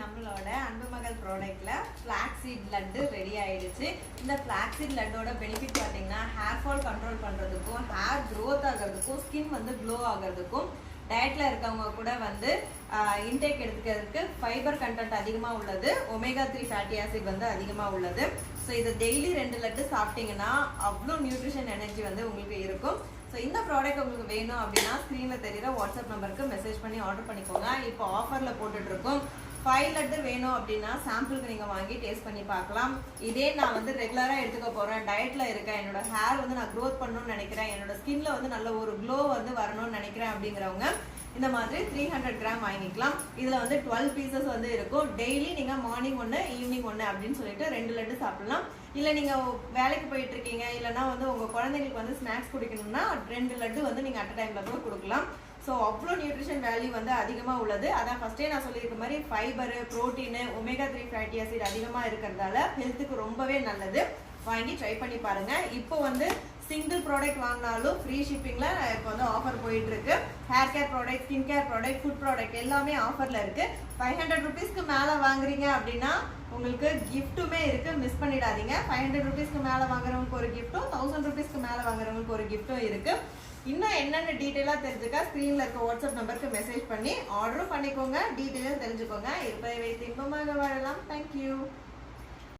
நம்மளோட அன்பு மகள் ப்ராடக்ட்ல ஃபிளாக்ஸ் சீட் லட்டு ரெடி ஆயிடுச்சு. இந்த ஃபிளாக்ஸ் சீட் லட்டோட பெனிஃபிட் பார்த்தீங்கன்னா ஹேர் ஃபால் கண்ட்ரோல் பண்றதுக்கும், ஹேர் க்ரோத் ஆகிறதுக்கும், ஸ்கின் வந்து க்ளோ ஆகிறதுக்கும், டயட்ல இருக்கவங்க கூட வந்து இன்டேக் எடுத்துக்கிறதுக்கு ஃபைபர் கண்டென்ட் அதிகமாக உள்ளது, ஒமேகா 3 ஃபேட்டி ஆசிட் வந்து அதிகமாக உள்ளது. ஸோ இதை டெய்லி 2 லட்டு சாப்பிட்டீங்கன்னா அவ்வளோ நியூட்ரிஷன் எனர்ஜி வந்து உங்களுக்கு இருக்கும். ஸோ இந்த ப்ராடக்ட் உங்களுக்கு வேணும் அப்படின்னா ஸ்க்ரீனில் தெரியுற வாட்ஸ்அப் நம்பருக்கு மெசேஜ் பண்ணி ஆர்டர் பண்ணிக்கோங்க. இப்போ ஆஃபரில் போட்டுட்ருக்கோம். 5 லட்டு வேணும் அப்படின்னா சாம்பிளுக்கு நீங்கள் வாங்கி டேஸ்ட் பண்ணி பார்க்கலாம். இதே நான் வந்து ரெகுலராக எடுத்துக்க போகிறேன், டயட்டில் இருக்கேன், என்னோட ஹேர் வந்து நான் க்ரோத் பண்ணணும்னு நினைக்கிறேன், என்னோட ஸ்கின்ல வந்து நல்ல ஒரு க்ளோ வந்து வரணும்னு நினைக்கிறேன் அப்படிங்கிறவங்க இந்த மாதிரி 300 கிராம் வாங்கிக்கலாம். இதில் வந்து 12 பீசஸ் வந்து இருக்கும். டெய்லி நீங்கள் மார்னிங் 1 ஈவினிங் 1 அப்படின்னு சொல்லிட்டு 2 லட்டு சாப்பிடலாம். இல்லை நீங்கள் வேலைக்கு போயிட்டு இருக்கீங்க, இல்லைனா வந்து உங்கள் குழந்தைங்களுக்கு வந்து ஸ்நாக்ஸ் குடிக்கணும்னா 2 லட்டு வந்து நீங்கள் அட் டைமில் கூட கொடுக்கலாம். ஸோ அவ்வளோ நியூட்ரிஷன் வேல்யூ வந்து அதிகமாக உள்ளது. அதான் ஃபஸ்ட்டே நான் சொல்லியிருக்க மாதிரி fibre, protein, omega 3 fatty acid அதிகமாக இருக்கிறதால ஹெல்த்துக்கு ரொம்பவே நல்லது. வாங்கி ட்ரை பண்ணி பாருங்கள். இப்போ வந்து சிங்கிள் ப்ராடக்ட் வாங்கினாலும் ஃப்ரீ ஷிப்பிங்கில் இப்போ வந்து ஆஃபர் போயிட்டு இருக்கு. Hair care product, skin care product, food product எல்லாமே ஆஃபரில் இருக்கு. 500 ருபீஸ்க்கு மேலே வாங்குறீங்க அப்படின்னா உங்களுக்கு கிஃப்ட்டுமே இருக்கு, மிஸ் பண்ணிடாதீங்க. 500 ருபீஸ்க்கு மேலே வாங்குறவங்களுக்கு ஒரு கிஃப்ட்டும், 1000 ருபீஸ்க்கு மேலே வாங்குறவங்களுக்கு ஒரு கிஃப்ட்டும் இருக்கு. இன்னும் என்னென்ன டீட்டெயிலாக தெரிஞ்சுக்க ஸ்க்ரீனில் இருக்க வாட்ஸ்அப் நம்பருக்கு மெசேஜ் பண்ணி ஆர்டரும் பண்ணிக்கோங்க, டீட்டெயிலாக தெரிஞ்சுக்கோங்க. இருப்பதை வைத்து இன்பமாக வாழலாம். தேங்க்யூ.